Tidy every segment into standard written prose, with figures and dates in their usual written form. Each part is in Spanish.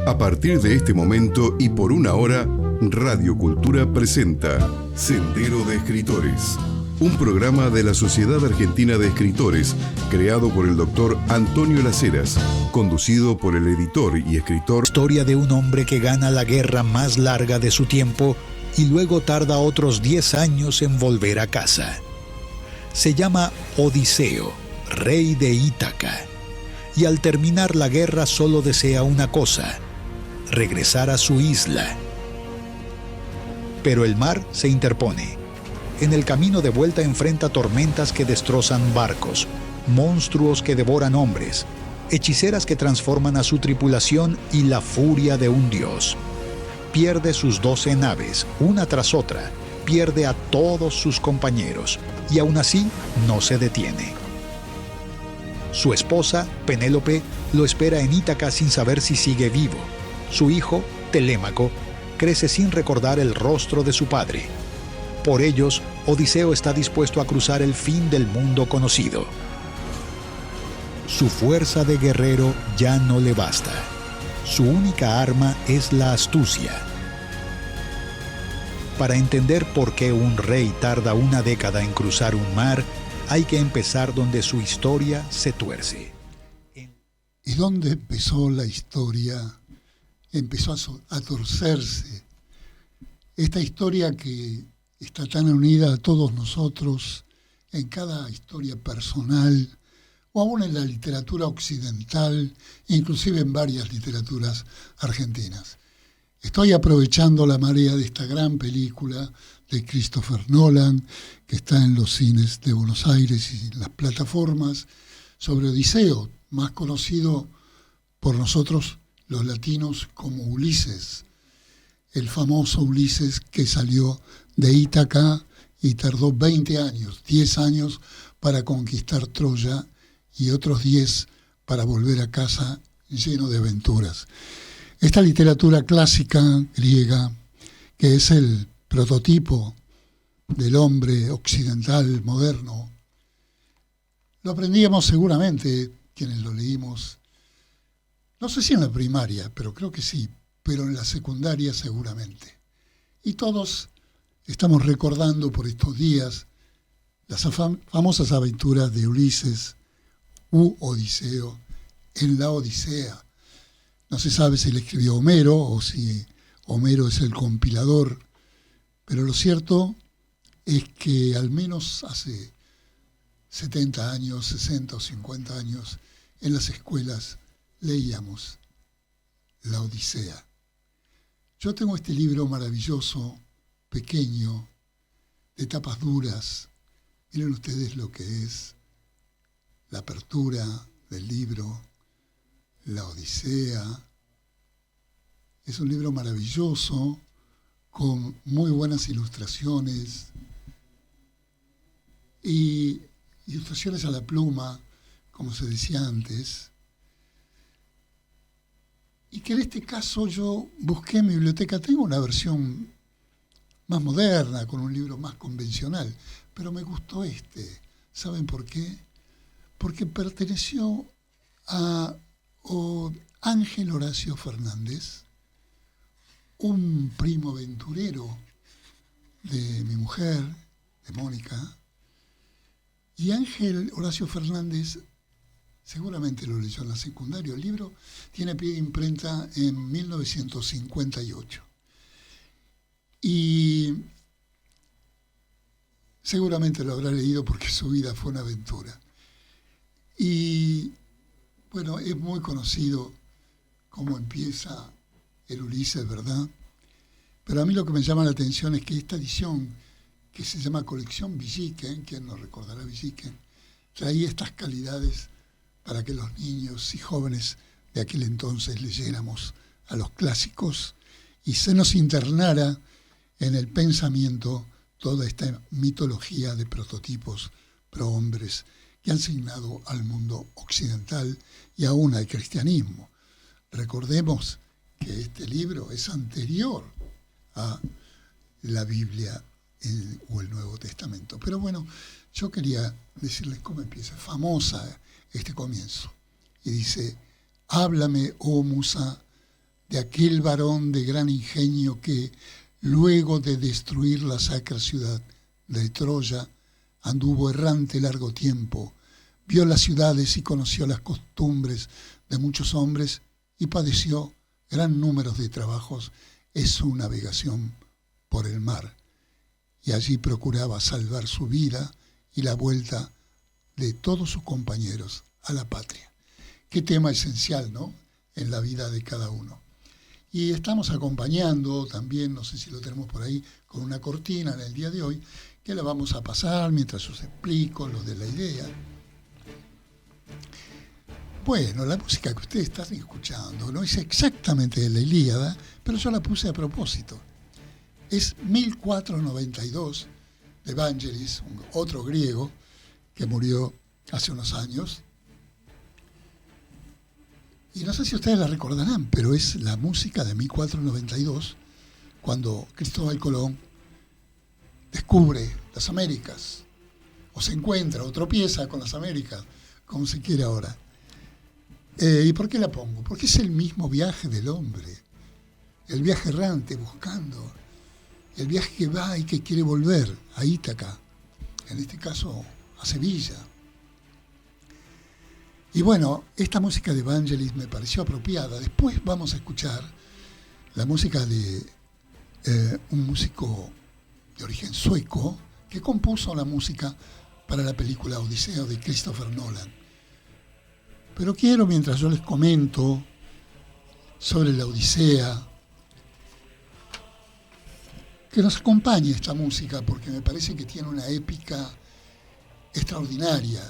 A partir de este momento y por una hora, Radio Cultura presenta Sendero de Escritores, un programa de la Sociedad Argentina de Escritores, creado por el doctor Antonio Las Heras, conducido por el editor y escritor. Historia de un hombre que gana la guerra más larga de su tiempo y luego tarda otros 10 años en volver a casa. Se llama Odiseo, rey de Ítaca, y al terminar la guerra solo desea una cosa: regresar a su isla. Pero el mar se interpone. En el camino de vuelta enfrenta tormentas que destrozan barcos, monstruos que devoran hombres, hechiceras que transforman a su tripulación y la furia de un dios. Pierde sus 12 naves, una tras otra, pierde a todos sus compañeros, y aún así no se detiene. Su esposa, Penélope, lo espera en Ítaca sin saber si sigue vivo. Su hijo, Telémaco, crece sin recordar el rostro de su padre. Por ellos, Odiseo está dispuesto a cruzar el fin del mundo conocido. Su fuerza de guerrero ya no le basta. Su única arma es la astucia. Para entender por qué un rey tarda una década en cruzar un mar, hay que empezar donde su historia se tuerce. ¿Y dónde empezó la historia? Empezó a torcerse. Esta historia que está tan unida a todos nosotros, en cada historia personal, o aún en la literatura occidental, inclusive en varias literaturas argentinas. Estoy aprovechando la marea de esta gran película de Christopher Nolan, que está en los cines de Buenos Aires y en las plataformas, sobre Odiseo, más conocido por nosotros los latinos como Ulises, el famoso Ulises que salió de Ítaca y tardó 20 años, 10 años para conquistar Troya y otros 10 para volver a casa lleno de aventuras. Esta literatura clásica griega, que es el prototipo del hombre occidental moderno, lo aprendíamos seguramente quienes lo leímos, no sé si en la primaria, pero creo que sí, pero en la secundaria seguramente. Y todos estamos recordando por estos días las famosas aventuras de Ulises u Odiseo en la Odisea. No se sabe si le escribió Homero o si Homero es el compilador, pero lo cierto es que al menos hace 70 años, 60 o 50 años, en las escuelas leíamos la Odisea. Yo tengo este libro maravilloso, pequeño, de tapas duras. Miren ustedes lo que es la apertura del libro, la Odisea. Es un libro maravilloso, con muy buenas ilustraciones, y ilustraciones a la pluma, como se decía antes, y que en este caso yo busqué en mi biblioteca. Tengo una versión más moderna, con un libro más convencional, pero me gustó este. ¿Saben por qué? Porque perteneció a Ángel Horacio Fernández, un primo aventurero de mi mujer, de Mónica, y Ángel Horacio Fernández seguramente lo leyó en la secundaria. El libro tiene pie de imprenta en 1958. Y seguramente lo habrá leído porque su vida fue una aventura. Y bueno, es muy conocido cómo empieza el Ulises, ¿verdad? Pero a mí lo que me llama la atención es que esta edición, que se llama Colección Villiquen, ¿quién nos recordará Villiquen?, traía estas calidades para que los niños y jóvenes de aquel entonces leyéramos a los clásicos y se nos internara en el pensamiento toda esta mitología de prototipos prohombres que han signado al mundo occidental y aún al cristianismo. Recordemos que este libro es anterior a la Biblia o el Nuevo Testamento. Pero bueno, yo quería decirles cómo empieza. Famosa este comienzo. y dice: háblame, oh musa, de aquel varón de gran ingenio que, luego de destruir la sacra ciudad de Troya, anduvo errante largo tiempo, vio las ciudades y conoció las costumbres de muchos hombres y padeció gran número de trabajos en su navegación por el mar. Y allí procuraba salvar su vida y la vuelta de todos sus compañeros a la patria. Qué tema esencial, ¿no?, en la vida de cada uno. Y estamos acompañando también, no sé si lo tenemos por ahí, con una cortina en el día de hoy, que la vamos a pasar mientras os explico lo de la idea. Bueno, la música que ustedes están escuchando no es exactamente de la Ilíada, pero yo la puse a propósito. Es 1492 de Vangelis, otro griego que murió hace unos años. Y no sé si ustedes la recordarán, pero es la música de 1492, cuando Cristóbal Colón descubre las Américas, o se encuentra, o tropieza con las Américas, como se quiere ahora. ¿Y por qué la pongo? Porque es el mismo viaje del hombre, el viaje errante buscando, el viaje que va y que quiere volver a Ítaca, en este caso a Sevilla. Y bueno, esta música de Vangelis me pareció apropiada. Después vamos a escuchar la música de un músico de origen sueco que compuso la música para la película Odisea de Christopher Nolan. Pero quiero, mientras yo les comento sobre la Odisea, que nos acompañe esta música, porque me parece que tiene una épica extraordinaria.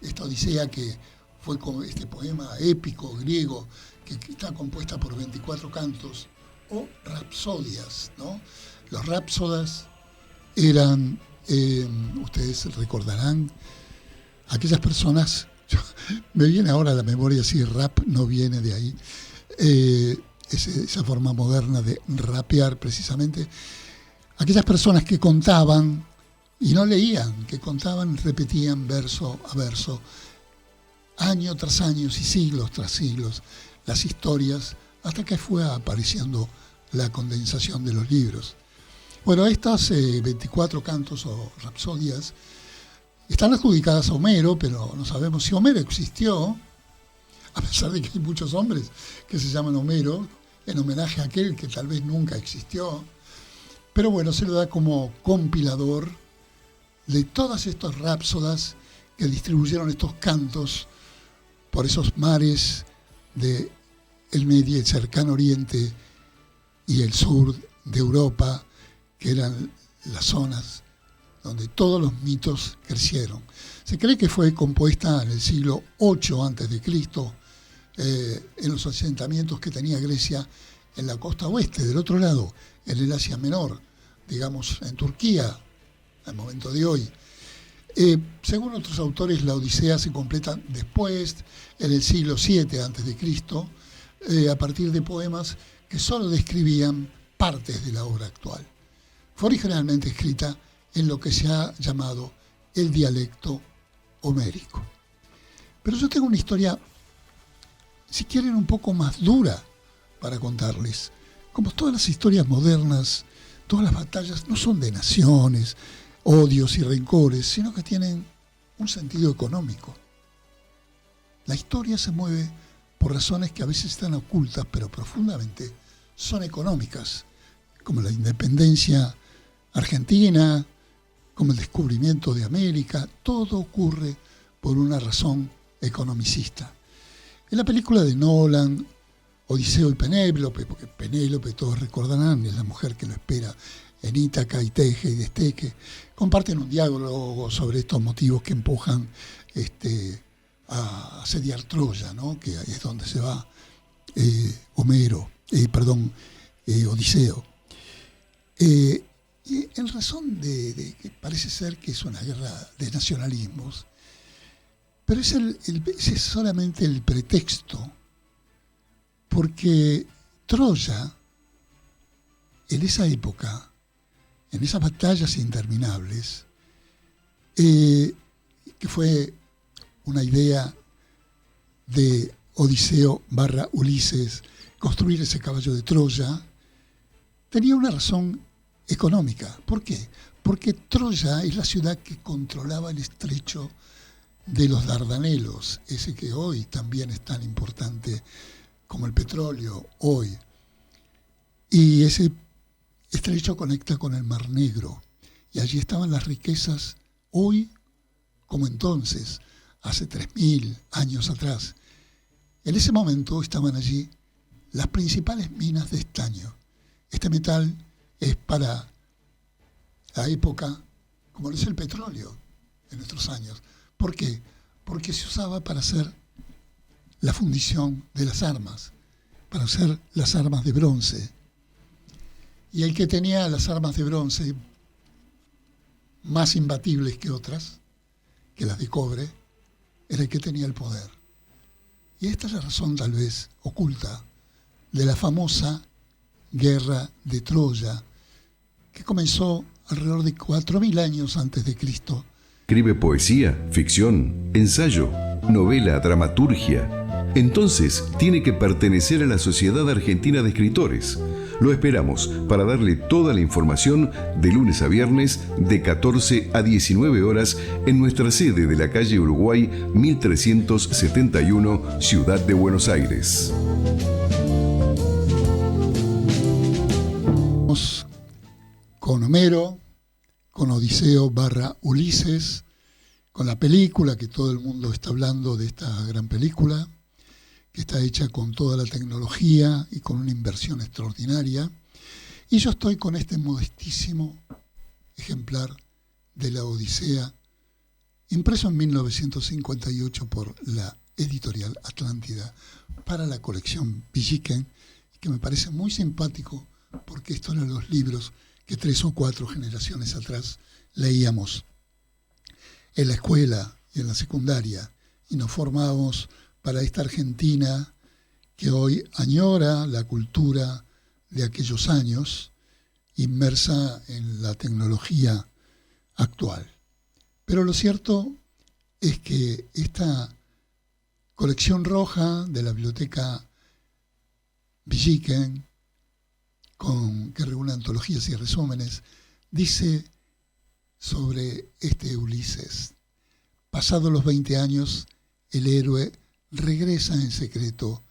Esta Odisea que fue como este poema épico griego que está compuesta por 24 cantos o rapsodias, ¿no? Los rapsodas eran, ustedes recordarán, aquellas personas, me viene ahora a la memoria si rap no viene de ahí, esa forma moderna de rapear precisamente, aquellas personas que contaban y no leían, que contaban, repetían verso a verso, año tras año y siglos tras siglos, las historias, hasta que fue apareciendo la condensación de los libros. Bueno, estas 24 cantos o rapsodias están adjudicadas a Homero, pero no sabemos si Homero existió, a pesar de que hay muchos hombres que se llaman Homero, en homenaje a aquel que tal vez nunca existió. Pero bueno, se le da como compilador de todas estas rapsodas que distribuyeron estos cantos por esos mares del Medio y cercano Oriente y el sur de Europa, que eran las zonas donde todos los mitos crecieron. Se cree que fue compuesta en el siglo VIII a.C., en los asentamientos que tenía Grecia en la costa oeste, del otro lado, en el Asia Menor, digamos en Turquía, al momento de hoy. Según otros autores, la Odisea se completa después, en el siglo VII a.C., a partir de poemas que solo describían partes de la obra actual. Fue originalmente escrita en lo que se ha llamado el dialecto homérico. Pero yo tengo una historia, si quieren, un poco más dura para contarles. Como todas las historias modernas, todas las batallas no son de naciones, odios y rencores, sino que tienen un sentido económico. La historia se mueve por razones que a veces están ocultas, pero profundamente son económicas, como la independencia argentina, como el descubrimiento de América. Todo ocurre por una razón economicista. En la película de Nolan, Odiseo y Penélope, porque Penélope, todos recordarán, es la mujer que lo espera en Ítaca y teje y desteque, comparten un diálogo sobre estos motivos que empujan a asediar Troya, ¿no?, que es donde se va Odiseo. Y en razón de que parece ser que es una guerra de nacionalismos, pero es solamente el pretexto, porque Troya, en esa época, en esas batallas interminables, que fue una idea de Odiseo / Ulises, construir ese caballo de Troya, tenía una razón económica. ¿Por qué? Porque Troya es la ciudad que controlaba el estrecho de los Dardanelos, ese que hoy también es tan importante como el petróleo hoy. Y ese estrecho conecta con el Mar Negro. Y allí estaban las riquezas, hoy como entonces, hace 3.000 años atrás. En ese momento estaban allí las principales minas de estaño. Este metal es para la época, como lo es el petróleo en nuestros años. ¿Por qué? Porque se usaba para hacer la fundición de las armas, para hacer las armas de bronce. Y el que tenía las armas de bronce más imbatibles que otras, que las de cobre, era el que tenía el poder. Y esta es la razón, tal vez, oculta, de la famosa guerra de Troya, que comenzó alrededor de 4.000 años antes de Cristo. Escribe poesía, ficción, ensayo, novela, dramaturgia. Entonces tiene que pertenecer a la Sociedad Argentina de Escritores. Lo esperamos para darle toda la información de lunes a viernes de 14 a 19 horas en nuestra sede de la calle Uruguay 1371, Ciudad de Buenos Aires. Con Homero, con Odiseo / Ulises, con la película que todo el mundo está hablando de esta gran película, que está hecha con toda la tecnología y con una inversión extraordinaria. Y yo estoy con este modestísimo ejemplar de la Odisea, impreso en 1958 por la editorial Atlántida para la colección Villiquen, que me parece muy simpático porque estos eran los libros que 3 o 4 generaciones atrás leíamos en la escuela y en la secundaria, y nos formábamos para esta Argentina que hoy añora la cultura de aquellos años, inmersa en la tecnología actual. Pero lo cierto es que esta colección roja de la biblioteca Villiquen, que reúne antologías y resúmenes, dice sobre este Ulises: pasados los 20 años, el héroe regresa en secreto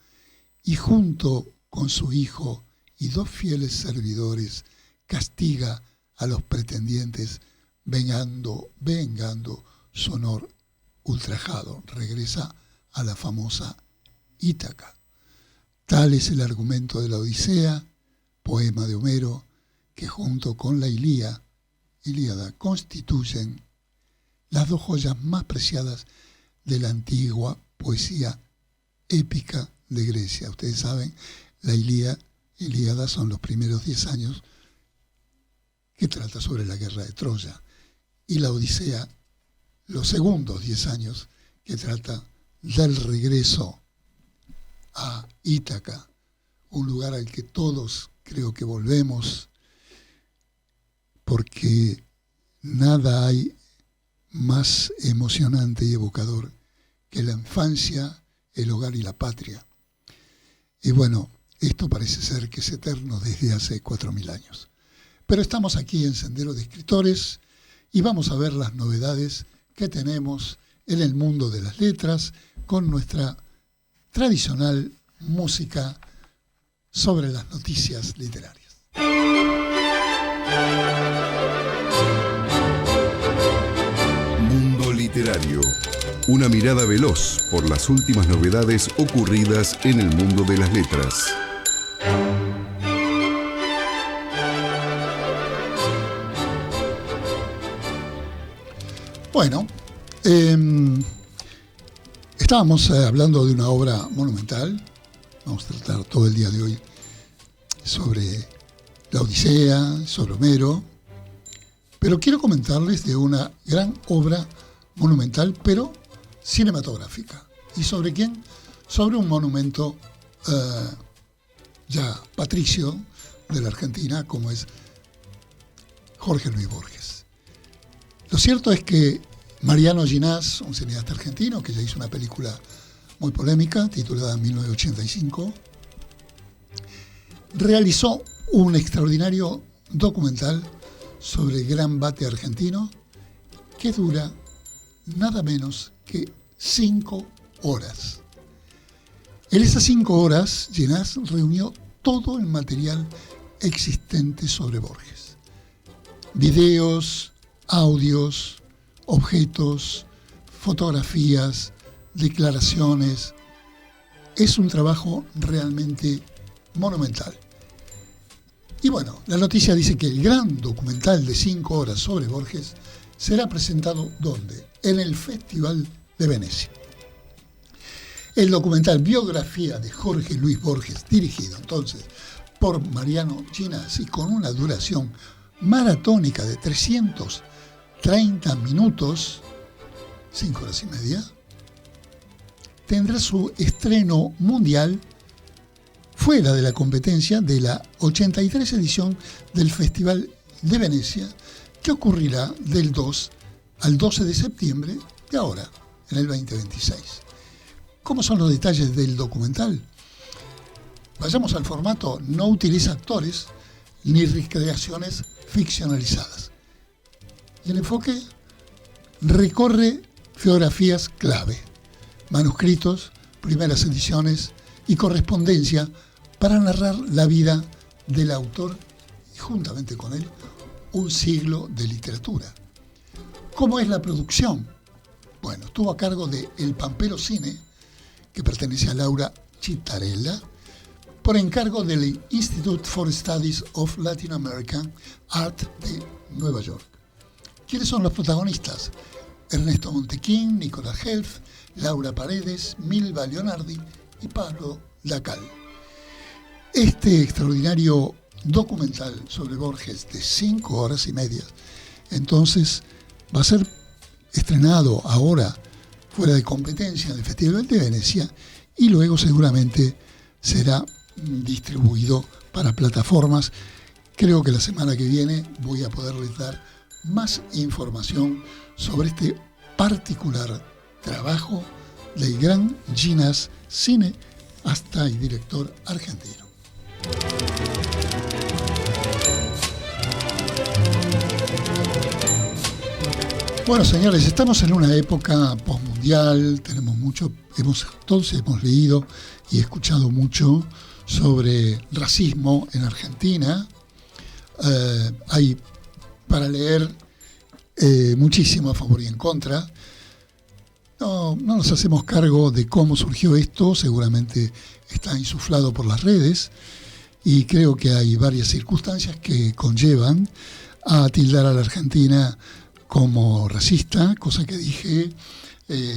y junto con su hijo y 2 fieles servidores castiga a los pretendientes vengando su honor ultrajado. Regresa a la famosa Ítaca. Tal es el argumento de la Odisea, poema de Homero, que junto con la Ilíada constituyen las 2 joyas más preciadas de la antigua poesía épica de Grecia. Ustedes saben, la Ilíada son los primeros 10 años que trata sobre la guerra de Troya, y la Odisea los segundos 10 años que trata del regreso a Ítaca, un lugar al que todos creo que volvemos, porque nada hay más emocionante y evocador que la infancia, el hogar y la patria. Y bueno, esto parece ser que es eterno desde hace 4.000 años. Pero estamos aquí en Sendero de Escritores y vamos a ver las novedades que tenemos en el mundo de las letras con nuestra tradicional música sobre las noticias literarias. Mundo literario. Una mirada veloz por las últimas novedades ocurridas en el mundo de las letras. Bueno, estábamos hablando de una obra monumental. Vamos a tratar todo el día de hoy sobre la Odisea, sobre Homero, pero quiero comentarles de una gran obra monumental, pero cinematográfica. ¿Y sobre quién? Sobre un monumento ya patricio de la Argentina, como es Jorge Luis Borges. Lo cierto es que Mariano Ginás, un cineasta argentino que ya hizo una película muy polémica, titulada 1985, realizó un extraordinario documental sobre el gran bate argentino que dura nada menos que 5 horas. En esas 5 horas, Ginás reunió todo el material existente sobre Borges. Videos, audios, objetos, fotografías, declaraciones. Es un trabajo realmente monumental. Y bueno, la noticia dice que el gran documental de 5 horas sobre Borges será presentado ¿dónde? En el Festival de Venecia. El documental Biografía de Jorge Luis Borges, dirigido entonces por Mariano Ginás y con una duración maratónica de 330 minutos, 5 horas y media, tendrá su estreno mundial fuera de la competencia de la 83 edición del Festival de Venecia, que ocurrirá del 2 al 12 de septiembre de ahora, en el 2026. ¿Cómo son los detalles del documental? Vayamos al formato. No utiliza actores ni recreaciones ficcionalizadas. Y el enfoque recorre geografías clave, manuscritos, primeras ediciones y correspondencia para narrar la vida del autor y juntamente con él un siglo de literatura. ¿Cómo es la producción? Bueno, estuvo a cargo de El Pampero Cine, que pertenece a Laura Chittarella, por encargo del Institute for Studies of Latin American Art de Nueva York. ¿Quiénes son los protagonistas? Ernesto Montequín, Nicolás Helf, Laura Paredes, Milva Leonardi y Pablo Dacal. Este extraordinario documental sobre Borges de 5 horas y media, entonces va a ser estrenado ahora fuera de competencia en el Festival de Venecia y luego seguramente será distribuido para plataformas. Creo que la semana que viene voy a poderles dar más información sobre este particular trabajo del gran Ginás, cineasta y director argentino. Bueno, señores, estamos en una época postmundial, todos hemos leído y escuchado mucho sobre racismo en Argentina. Hay para leer muchísimo a favor y en contra. No nos hacemos cargo de cómo surgió esto, seguramente está insuflado por las redes y creo que hay varias circunstancias que conllevan a tildar a la Argentina como racista, cosa que dije,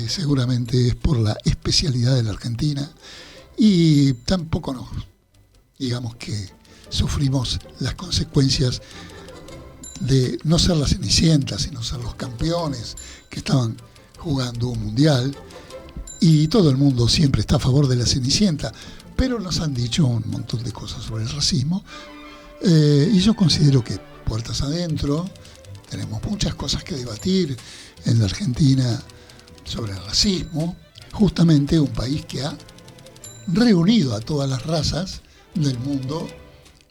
seguramente es por la especialidad de la Argentina y tampoco digamos que sufrimos las consecuencias de no ser la Cenicienta, sino ser los campeones que estaban jugando un mundial, y todo el mundo siempre está a favor de la Cenicienta, pero nos han dicho un montón de cosas sobre el racismo, y yo considero que puertas adentro tenemos muchas cosas que debatir en la Argentina sobre el racismo, justamente un país que ha reunido a todas las razas del mundo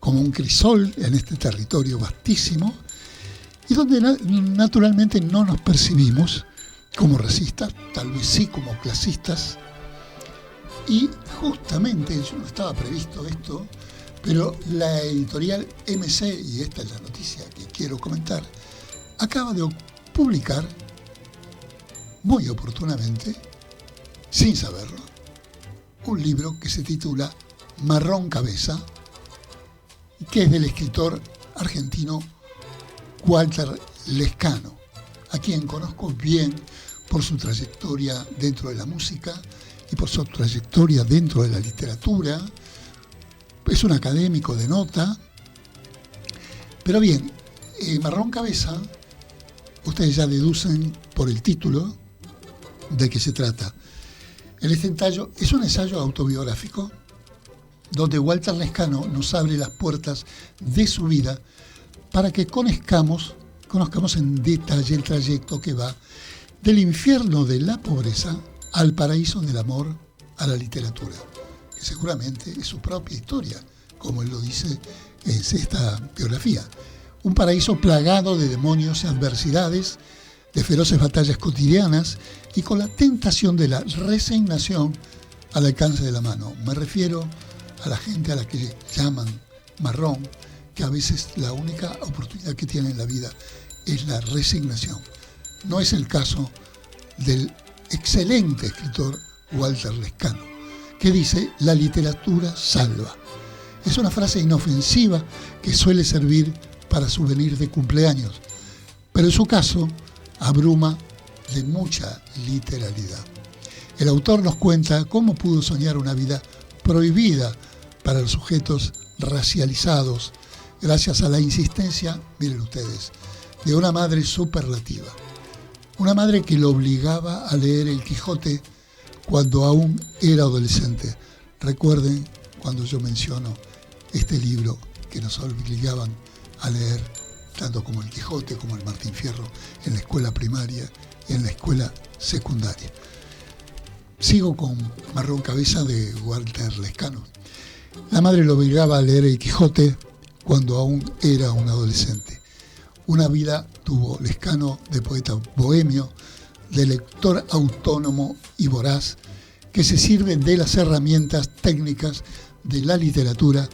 como un crisol en este territorio vastísimo, y donde naturalmente no nos percibimos como racistas, tal vez sí como clasistas, y justamente, yo no estaba previsto esto, pero la editorial MC, y esta es la noticia que quiero comentar, acaba de publicar, muy oportunamente, sin saberlo, un libro que se titula Marrón Cabeza, que es del escritor argentino Walter Lescano, a quien conozco bien por su trayectoria dentro de la música y por su trayectoria dentro de la literatura. Es un académico de nota. Pero bien, Marrón Cabeza, ustedes ya deducen por el título de qué se trata. El ensayo es un ensayo autobiográfico donde Walter Lescano nos abre las puertas de su vida para que conozcamos en detalle el trayecto que va del infierno de la pobreza al paraíso del amor a la literatura, que seguramente es su propia historia, como él lo dice en esta biografía. Un paraíso plagado de demonios y adversidades, de feroces batallas cotidianas y con la tentación de la resignación al alcance de la mano. Me refiero a la gente a la que llaman marrón, que a veces la única oportunidad que tiene en la vida es la resignación. No es el caso del excelente escritor Walter Lescano, que dice: la literatura salva. Es una frase inofensiva que suele servir para souvenir de cumpleaños, pero en su caso abruma de mucha literalidad. El autor nos cuenta cómo pudo soñar una vida prohibida para los sujetos racializados gracias a la insistencia, miren ustedes, de una madre superlativa. Una madre que lo obligaba a leer El Quijote cuando aún era adolescente. Recuerden cuando yo menciono este libro que nos obligaban a leer, tanto como El Quijote como el Martín Fierro, en la escuela primaria y en la escuela secundaria. Sigo con Marrón Cabeza de Walter Lescano. La madre lo obligaba a leer El Quijote cuando aún era un adolescente. Una vida tuvo Lescano de poeta bohemio, de lector autónomo y voraz, que se sirve de las herramientas técnicas de la literatura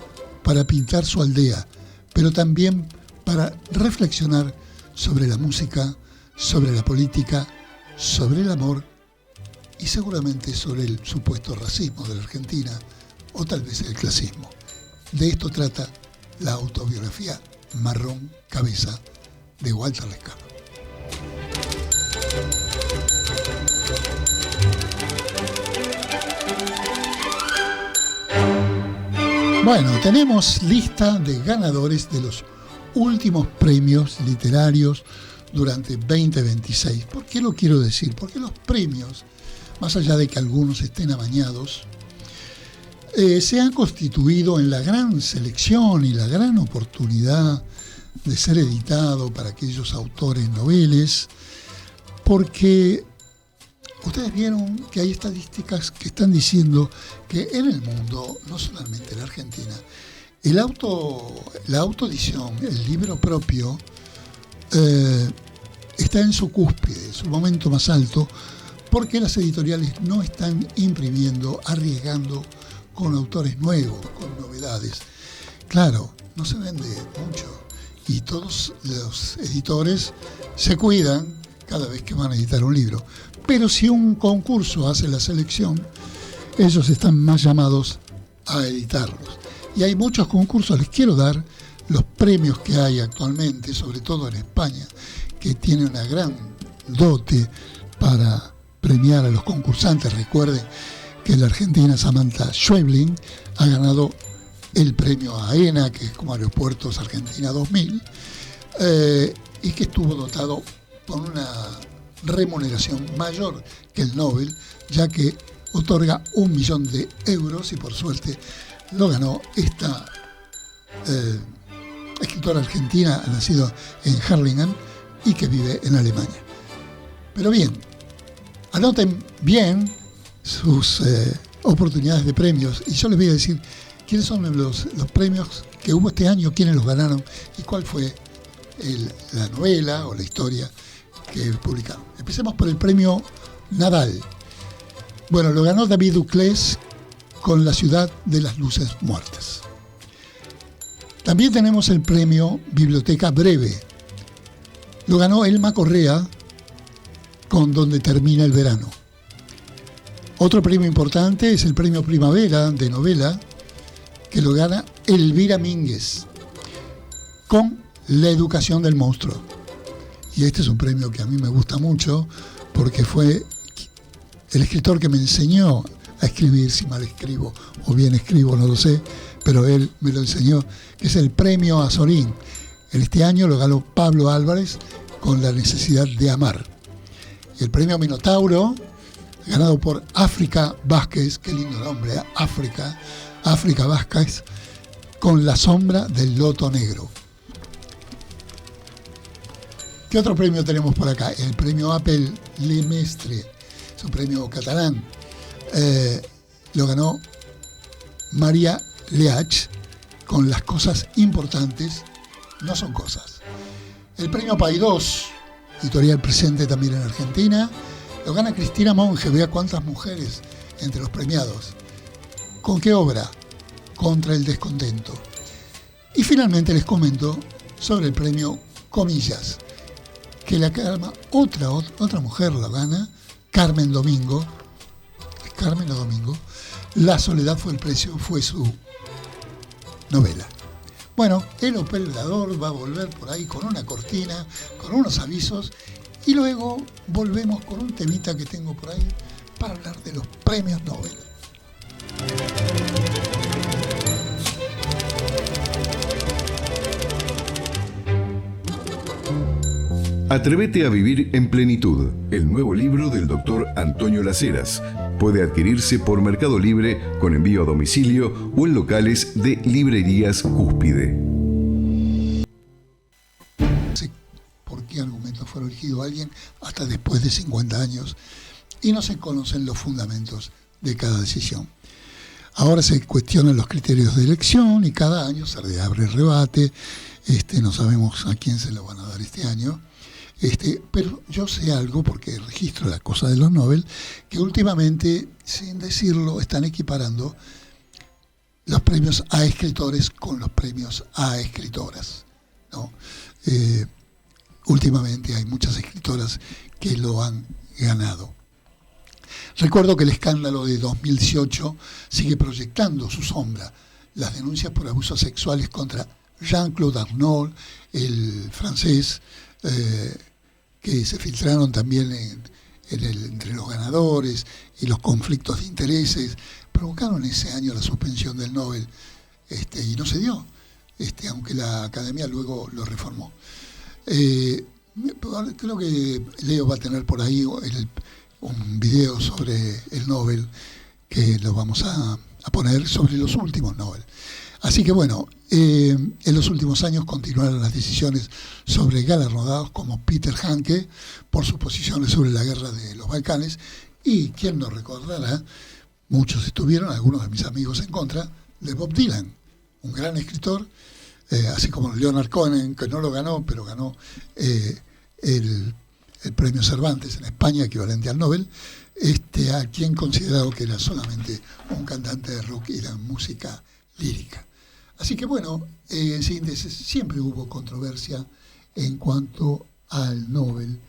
para pintar su aldea, pero también para reflexionar sobre la música, sobre la política, sobre el amor y seguramente sobre el supuesto racismo de la Argentina o tal vez el clasismo. De esto trata la autobiografía Marrón Cabeza de Walter Lescano. Bueno, tenemos lista de ganadores de los últimos premios literarios durante 2026. ¿Por qué lo quiero decir? Porque los premios, más allá de que algunos estén amañados, se han constituido en la gran selección y la gran oportunidad de ser editado para aquellos autores noveles, porque ustedes vieron que hay estadísticas que están diciendo que en el mundo, no solamente en la Argentina, la autoedición, el libro propio, está en su cúspide, su momento más alto, porque las editoriales no están imprimiendo, arriesgando con autores nuevos, con novedades. Claro, no se vende mucho y todos los editores se cuidan cada vez que van a editar un libro. Pero si un concurso hace la selección, ellos están más llamados a editarlos. Y hay muchos concursos, les quiero dar los premios que hay actualmente, sobre todo en España, que tiene una gran dote para premiar a los concursantes. Recuerden que en la Argentina Samantha Schweblin ha ganado el premio AENA, que es como Aeropuertos Argentina 2000, y que estuvo dotado con una remuneración mayor que el Nobel, ya que otorga 1 millón de euros y por suerte lo ganó esta escritora argentina, nacida en Harlingen y que vive en Alemania. Pero bien, anoten bien sus oportunidades de premios y yo les voy a decir quiénes son los premios que hubo este año, quiénes los ganaron y cuál fue la novela o la historia que publicaron. Empecemos por el premio Nadal. Bueno, lo ganó David Duclés con La ciudad de las luces muertas. También tenemos el premio Biblioteca Breve. Lo ganó Elma Correa con Donde termina el verano. Otro premio importante es el premio Primavera de novela, que lo gana Elvira Mínguez con La educación del monstruo. Y este es un premio que a mí me gusta mucho porque fue el escritor que me enseñó a escribir, si mal escribo o bien escribo, no lo sé, pero él me lo enseñó, que es el premio Azorín. En este año lo ganó Pablo Álvarez con La necesidad de amar. Y el premio Minotauro, ganado por África Vázquez, qué lindo nombre, ¿eh? África Vázquez, con La sombra del loto negro. ¿Qué otro premio tenemos por acá? El premio Apple Le Mestre, es un premio catalán. lo ganó María Leach con Las cosas importantes no son cosas. El premio Paidós, editorial presente también en Argentina, lo gana Cristina Monge. Vea cuántas mujeres entre los premiados. ¿Con qué obra? Contra el descontento. Y finalmente les comento sobre el premio Comillas, que la gana otra mujer, la gana Carmen Domingo. ¿Es Carmen o Domingo? La soledad fue su novela. Bueno, el operador va a volver por ahí con una cortina, con unos avisos, y luego volvemos con un temita que tengo por ahí para hablar de los premios Nobel. Atrévete a vivir en plenitud, el nuevo libro del doctor Antonio Las Heras. Puede adquirirse por Mercado Libre con envío a domicilio o en locales de librerías Cúspide. ¿Por qué argumento fue elegido alguien hasta después de 50 años? Y no se conocen los fundamentos de cada decisión. Ahora se cuestionan los criterios de elección y cada año se reabre el rebate. No sabemos a quién se lo van a dar este año. Pero yo sé algo, porque registro la cosa de los Nobel, que últimamente, sin decirlo, están equiparando los premios a escritores con los premios a escritoras, ¿no? Últimamente hay muchas escritoras que lo han ganado. Recuerdo que el escándalo de 2018 sigue proyectando su sombra. Las denuncias por abusos sexuales contra Jean-Claude Arnault, el francés, que se filtraron también entre los ganadores, y los conflictos de intereses provocaron ese año la suspensión del Nobel, y no se dio, aunque la Academia luego lo reformó. Creo que Leo va a tener por ahí un video sobre el Nobel, que lo vamos a poner sobre los últimos Nobel. Así que bueno, en los últimos años continuaron las decisiones sobre galardonados como Peter Handke por sus posiciones sobre la guerra de los Balcanes, y quién nos recordará, muchos estuvieron, algunos de mis amigos, en contra de Bob Dylan, un gran escritor, así como Leonard Cohen, que no lo ganó, pero ganó el premio Cervantes en España, equivalente al Nobel, a quien considerado que era solamente un cantante de rock y de música lírica. Así que bueno, siempre hubo controversia en cuanto al Nobel,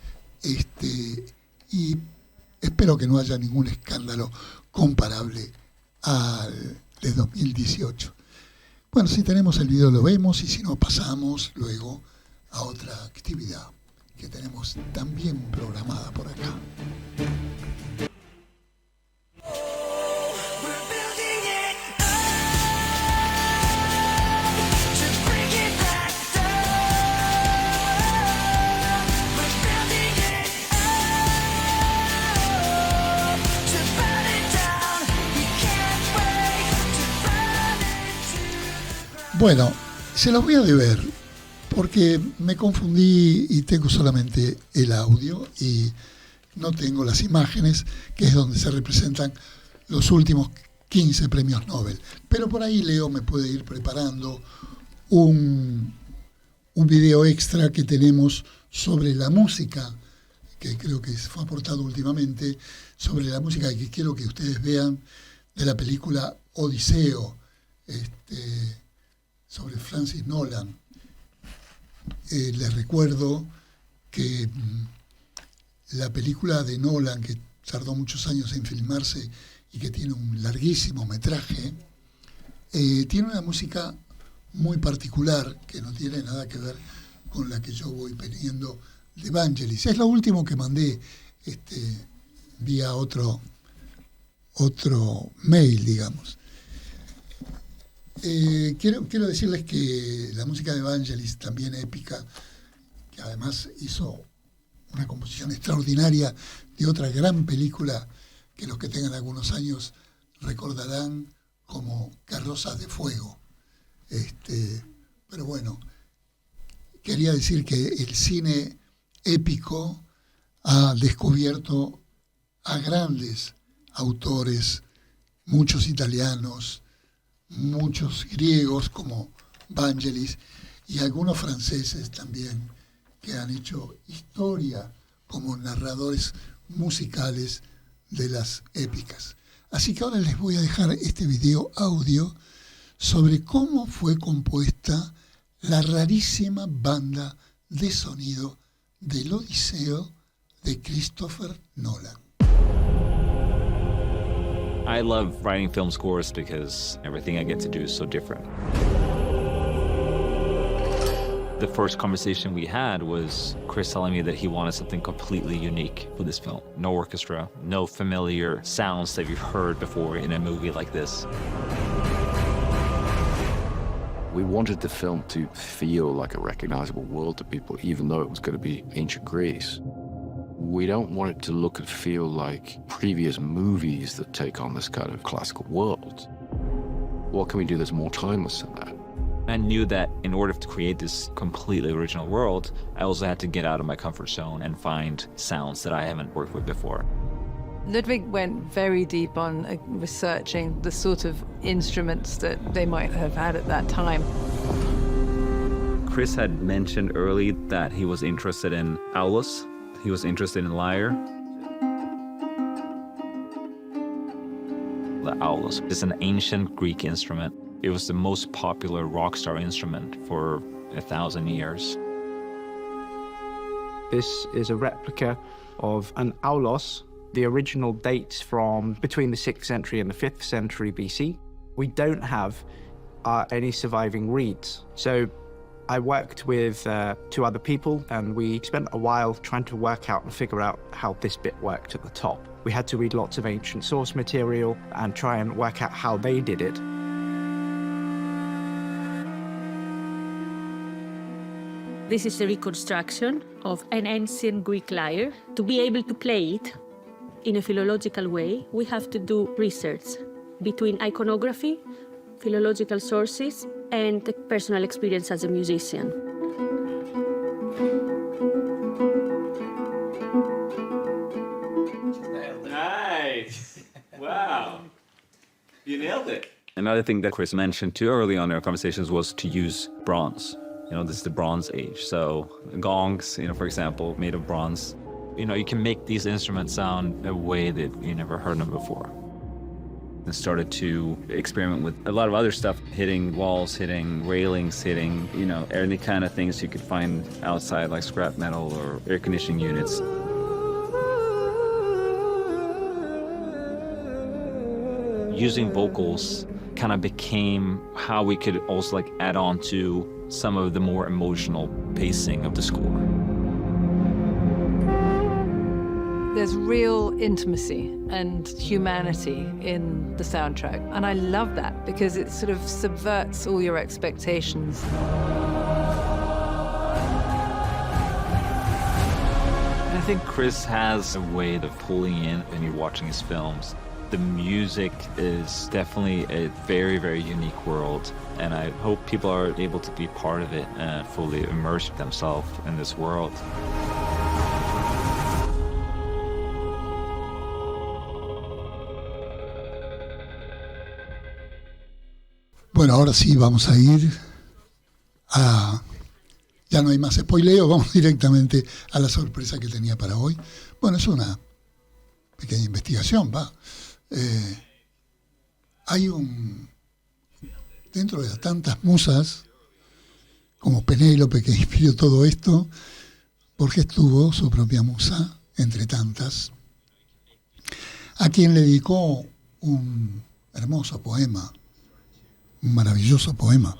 y espero que no haya ningún escándalo comparable al de 2018. Bueno, si tenemos el video lo vemos, y si no pasamos luego a otra actividad que tenemos también programada por acá. Bueno, se los voy a deber porque me confundí y tengo solamente el audio y no tengo las imágenes, que es donde se representan los últimos 15 premios Nobel. Pero por ahí Leo me puede ir preparando un video extra que tenemos sobre la música, que creo que fue aportado últimamente, sobre la música que quiero que ustedes vean, de la película Odiseo, sobre Francis Nolan. Les recuerdo que la película de Nolan, que tardó muchos años en filmarse y que tiene un larguísimo metraje, tiene una música muy particular que no tiene nada que ver con la que yo voy pidiendo de Vangelis. Es lo último que mandé vía otro mail, digamos. Quiero decirles que la música de Vangelis, también épica, que además hizo una composición extraordinaria de otra gran película que los que tengan algunos años recordarán como Carrozas de Fuego. Pero bueno, quería decir que el cine épico ha descubierto a grandes autores muchos italianos, muchos griegos como Vangelis y algunos franceses también que han hecho historia como narradores musicales de las épicas. Así que ahora les voy a dejar este video audio sobre cómo fue compuesta la rarísima banda de sonido del Odiseo de Christopher Nolan. I love writing film scores because everything I get to do is so different. The first conversation we had was Chris telling me that he wanted something completely unique for this film. No orchestra, no familiar sounds that you've heard before in a movie like this. We wanted the film to feel like a recognizable world to people, even though it was going to be ancient Greece. We don't want it to look and feel like previous movies that take on this kind of classical world. What can we do that's more timeless than that? I knew that in order to create this completely original world, I also had to get out of my comfort zone and find sounds that I haven't worked with before. Ludwig went very deep on researching the sort of instruments that they might have had at that time. Chris had mentioned early that he was interested in aulos. He was interested in lyre. The aulos is an ancient Greek instrument. It was the most popular rock star instrument for 1,000 years. This is a replica of an aulos. The original dates from between the 6th century and the 5th century BC. We don't have any surviving reeds. So I worked with 2 other people, and we spent a while trying to work out and figure out how this bit worked at the top. We had to read lots of ancient source material and try and work out how they did it. This is a reconstruction of an ancient Greek lyre. To be able to play it in a philological way, we have to do research between iconography, philological sources, and personal experience as a musician. Nice! Wow! You nailed it. Another thing that Chris mentioned too early on in our conversations was to use bronze. You know, this is the Bronze Age, so gongs, you know, for example, made of bronze. You know, you can make these instruments sound a way that you never heard them before. And started to experiment with a lot of other stuff, hitting walls, hitting railings, hitting, you know, any kind of things you could find outside, like scrap metal or air conditioning units. Using vocals kind of became how we could also like add on to some of the more emotional pacing of the score. There's real intimacy and humanity in the soundtrack, and I love that because it sort of subverts all your expectations. I think Chris has a way of pulling in when you're watching his films. The music is definitely a very, very unique world, and I hope people are able to be part of it and fully immerse themselves in this world. Bueno, ahora sí vamos a ir a... Ya no hay más spoileo, vamos directamente a la sorpresa que tenía para hoy. Bueno, es una pequeña investigación, va. Hay dentro de las tantas musas, como Penélope que inspiró todo esto, Borges tuvo su propia musa, entre tantas, a quien le dedicó un hermoso poema, un maravilloso poema.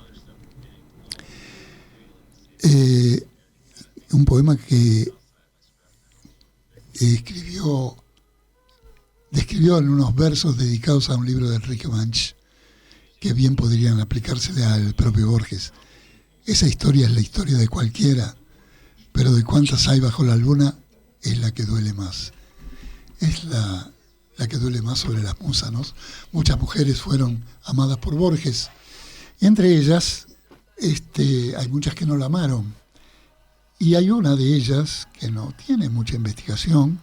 Un poema que describió en unos versos dedicados a un libro de Enrique Banch, que bien podrían aplicársele al propio Borges. Esa historia es la historia de cualquiera, pero de cuántas hay bajo la luna es la que duele más. Es la que duele más sobre las musas, ¿no? Muchas mujeres fueron amadas por Borges, y entre ellas hay muchas que no la amaron. Y hay una de ellas que no tiene mucha investigación,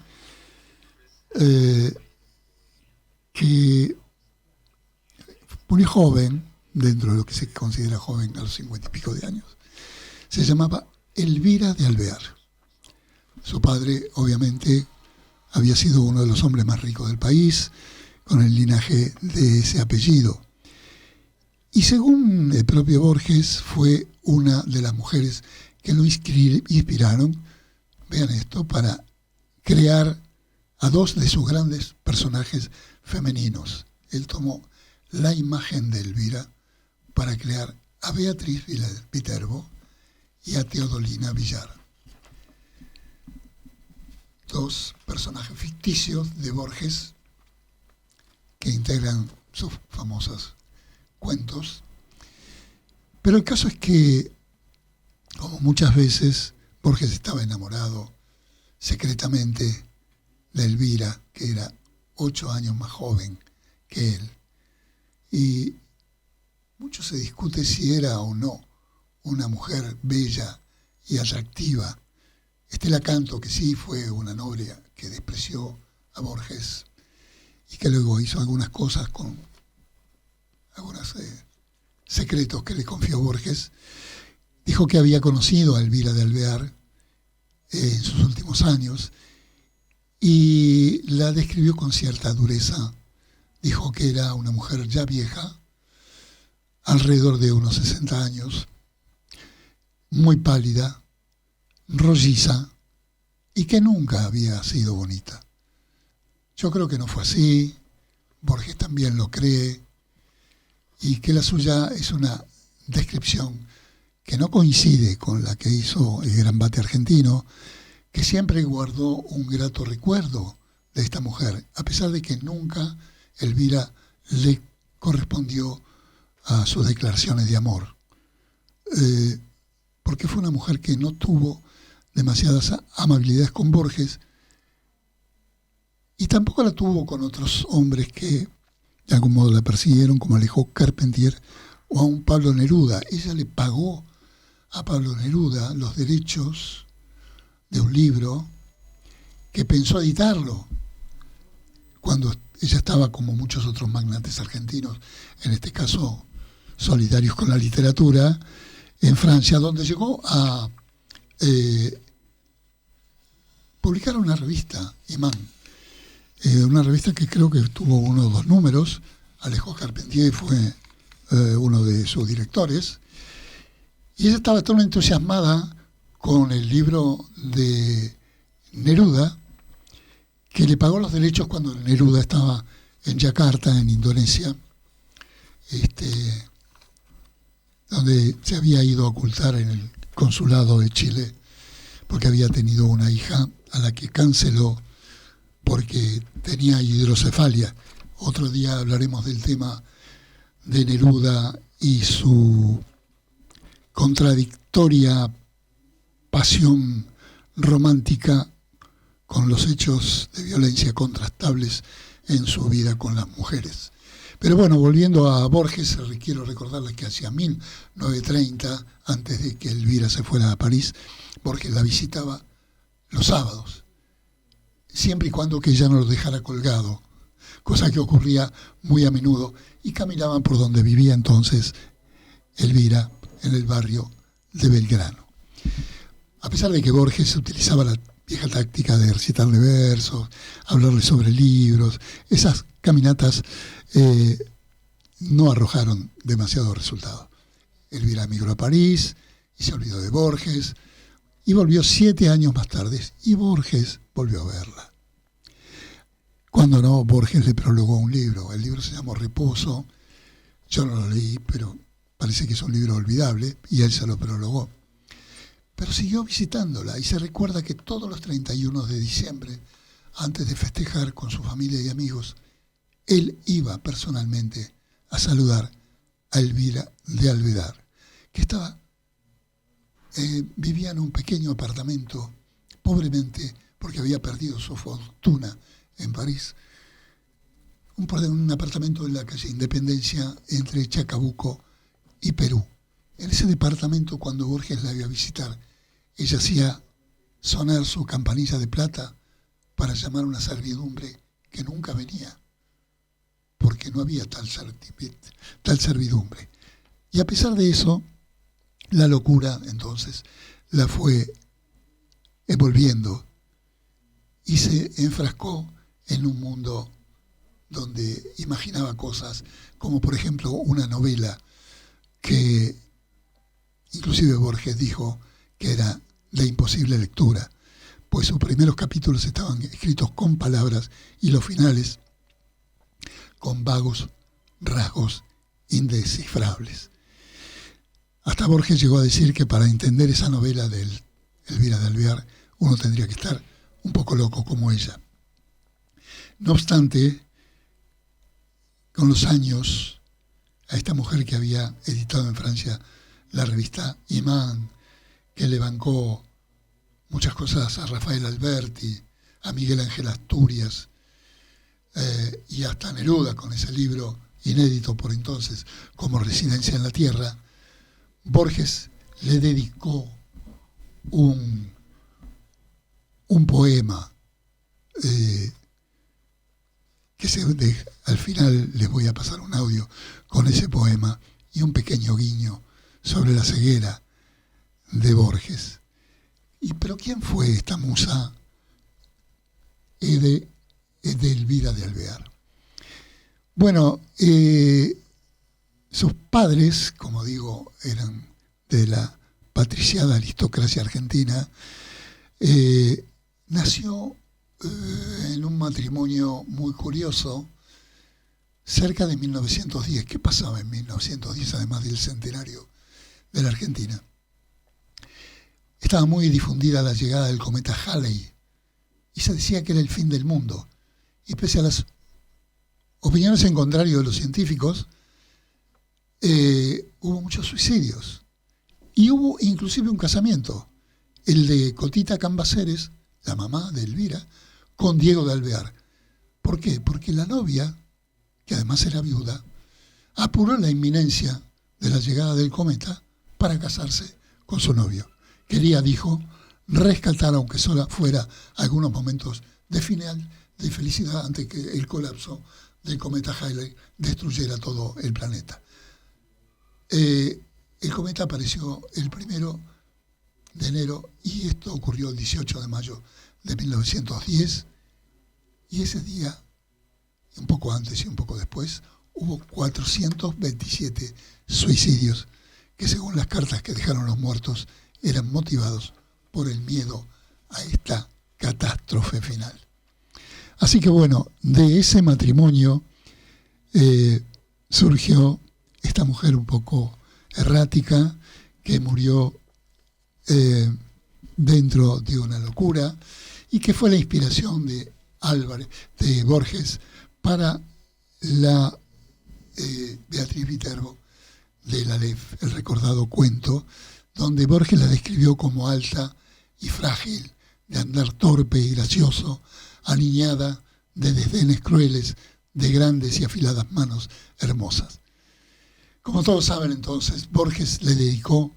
que muy joven, dentro de lo que se considera joven a los 50 y pico de años, se llamaba Elvira de Alvear. Su padre, obviamente, había sido uno de los hombres más ricos del país, con el linaje de ese apellido. Y según el propio Borges, fue una de las mujeres que lo inspiraron, vean esto, para crear a dos de sus grandes personajes femeninos. Él tomó la imagen de Elvira para crear a Beatriz Viterbo y a Teodolina Villar. Dos personajes ficticios de Borges que integran sus famosos cuentos. Pero el caso es que, como muchas veces, Borges estaba enamorado secretamente de Elvira, que era 8 años más joven que él. Y mucho se discute si era o no una mujer bella y atractiva. Estela Canto, que sí fue una novia que despreció a Borges y que luego hizo algunas cosas con algunos secretos que le confió Borges, dijo que había conocido a Elvira de Alvear en sus últimos años y la describió con cierta dureza. Dijo que era una mujer ya vieja, alrededor de unos 60 años, muy pálida, rolliza, y que nunca había sido bonita. Yo creo que no fue así, Borges también lo cree, y que la suya es una descripción que no coincide con la que hizo el gran Bate argentino, que siempre guardó un grato recuerdo de esta mujer, a pesar de que nunca Elvira le correspondió a sus declaraciones de amor. Porque fue una mujer que no tuvo demasiadas amabilidades con Borges y tampoco la tuvo con otros hombres que de algún modo la persiguieron, como Alejo Carpentier o a un Pablo Neruda. Ella le pagó a Pablo Neruda los derechos de un libro que pensó editarlo cuando ella estaba, como muchos otros magnates argentinos, en este caso solidarios con la literatura, en Francia, donde llegó a publicar una revista, Imán, una revista que creo que tuvo 1 o 2 números. Alejo Carpentier fue uno de sus directores, y ella estaba tan entusiasmada con el libro de Neruda que le pagó los derechos cuando Neruda estaba en Yakarta, en Indonesia, donde se había ido a ocultar en el consulado de Chile porque había tenido una hija a la que canceló porque tenía hidrocefalia. Otro día hablaremos del tema de Neruda y su contradictoria pasión romántica con los hechos de violencia contrastables en su vida con las mujeres. Pero bueno, volviendo a Borges, quiero recordarles que hacia 1930, antes de que Elvira se fuera a París, Borges la visitaba los sábados, siempre y cuando que ella no lo dejara colgado, cosa que ocurría muy a menudo, y caminaban por donde vivía entonces Elvira, en el barrio de Belgrano. A pesar de que Borges utilizaba la vieja táctica de recitarle versos, hablarle sobre libros, esas caminatas no arrojaron demasiado resultado. Elvira emigró a París y se olvidó de Borges, y volvió 7 años más tarde, y Borges volvió a verla. Cuando no, Borges le prologó un libro. El libro se llamó Reposo. Yo no lo leí, pero parece que es un libro olvidable, y él se lo prologó. Pero siguió visitándola, y se recuerda que todos los 31 de diciembre, antes de festejar con su familia y amigos, él iba personalmente a saludar a Elvira de Alvear, que estaba vivía en un pequeño apartamento, pobremente, porque había perdido su fortuna en París, un apartamento en la calle Independencia entre Chacabuco y Perú. En ese departamento, cuando Borges la iba a visitar, ella hacía sonar su campanilla de plata para llamar a una servidumbre que nunca venía, porque no había tal servidumbre. Y a pesar de eso, la locura entonces la fue envolviendo y se enfrascó en un mundo donde imaginaba cosas como, por ejemplo, una novela que inclusive Borges dijo que era de imposible lectura, pues sus primeros capítulos estaban escritos con palabras y los finales con vagos rasgos indescifrables. Hasta Borges llegó a decir que para entender esa novela de Elvira de Alvear uno tendría que estar un poco loco como ella. No obstante, con los años, a esta mujer que había editado en Francia la revista Imán, que le bancó muchas cosas a Rafael Alberti, a Miguel Ángel Asturias, y hasta Neruda con ese libro inédito por entonces como Residencia en la Tierra, Borges le dedicó un poema que al final les voy a pasar un audio con ese poema y un pequeño guiño sobre la ceguera de Borges. ¿Pero quién fue esta musa de Elvira de Alvear? Bueno, sus padres, como digo, eran de la patriciada aristocracia argentina. Nació en un matrimonio muy curioso cerca de 1910. ¿Qué pasaba en 1910, además del centenario de la Argentina? Estaba muy difundida la llegada del cometa Halley y se decía que era el fin del mundo. Y pese a las opiniones en contrario de los científicos, hubo muchos suicidios. Y hubo inclusive un casamiento, el de Cotita Cambaceres, la mamá de Elvira, con Diego de Alvear. ¿Por qué? Porque la novia, que además era viuda, apuró la inminencia de la llegada del cometa para casarse con su novio. Quería, dijo, rescatar, aunque solo fuera algunos momentos de final, de felicidad, antes que el colapso del cometa Halley destruyera todo el planeta. El cometa apareció el 1 de enero y esto ocurrió el 18 de mayo de 1910, y ese día, un poco antes y un poco después, hubo 427 suicidios que, según las cartas que dejaron los muertos, eran motivados por el miedo a esta catástrofe final. Así que bueno, de ese matrimonio surgió esta mujer un poco errática que murió dentro de una locura y que fue la inspiración de Borges para la Beatriz Viterbo de la Aleph, el recordado cuento, donde Borges la describió como alta y frágil, de andar torpe y gracioso, aniñada de desdenes crueles, de grandes y afiladas manos hermosas. Como todos saben entonces, Borges le dedicó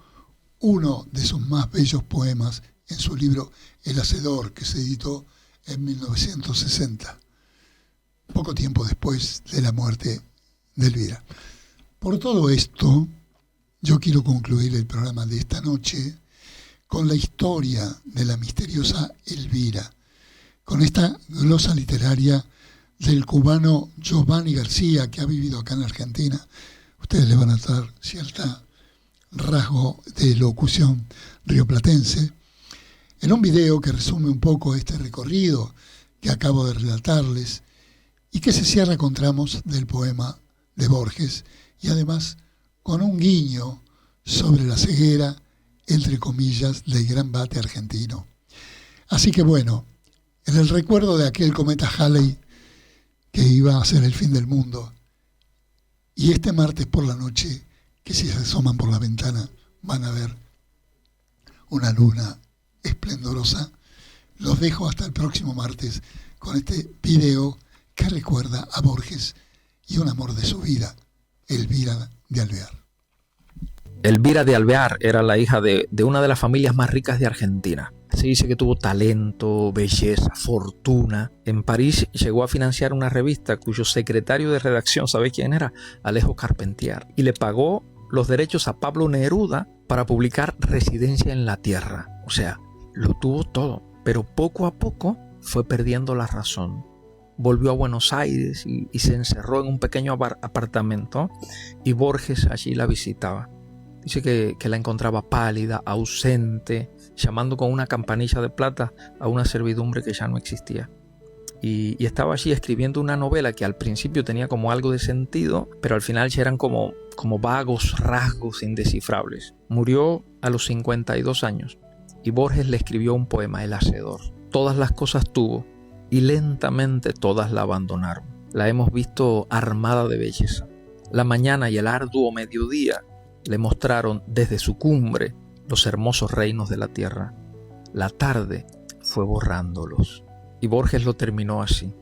uno de sus más bellos poemas en su libro El Hacedor, que se editó en 1960, poco tiempo después de la muerte de Elvira. Por todo esto, yo quiero concluir el programa de esta noche con la historia de la misteriosa Elvira, con esta glosa literaria del cubano Giovanni García, que ha vivido acá en Argentina. Ustedes le van a dar cierto rasgo de locución rioplatense, en un video que resume un poco este recorrido que acabo de relatarles y que se cierra con tramos del poema de Borges y además con un guiño sobre la ceguera, entre comillas, del gran bate argentino. Así que bueno, en el recuerdo de aquel cometa Halley que iba a ser el fin del mundo, y este martes por la noche, que si se asoman por la ventana van a ver una luna esplendorosa, los dejo hasta el próximo martes con este video que recuerda a Borges y un amor de su vida, Elvira de Alvear. Elvira de Alvear era la hija de una de las familias más ricas de Argentina. Se dice que tuvo talento, belleza, fortuna. En París llegó a financiar una revista cuyo secretario de redacción, ¿sabéis quién era? Alejo Carpentier. Y le pagó los derechos a Pablo Neruda para publicar Residencia en la Tierra. O sea, lo tuvo todo. Pero poco a poco fue perdiendo la razón. Volvió a Buenos Aires y se encerró en un pequeño apartamento, y Borges allí la visitaba. Dice que la encontraba pálida, ausente, llamando con una campanilla de plata a una servidumbre que ya no existía. Y estaba allí escribiendo una novela que al principio tenía como algo de sentido, pero al final ya eran como vagos rasgos indescifrables. Murió a los 52 años y Borges le escribió un poema, El Hacedor. Todas las cosas tuvo y lentamente todas la abandonaron. La hemos visto armada de belleza. La mañana y el arduo mediodía le mostraron desde su cumbre los hermosos reinos de la tierra. La tarde fue borrándolos. Y Borges lo terminó así.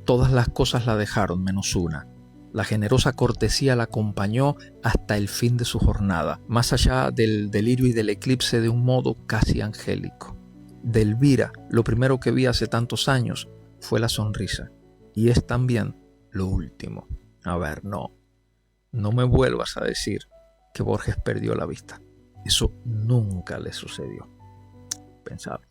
Todas las cosas la dejaron menos una. La generosa cortesía la acompañó hasta el fin de su jornada, más allá del delirio y del eclipse, de un modo casi angélico. De Elvira, lo primero que vi hace tantos años fue la sonrisa. Y es también lo último. A ver, no me vuelvas a decir que Borges perdió la vista. Eso nunca le sucedió. Pensad.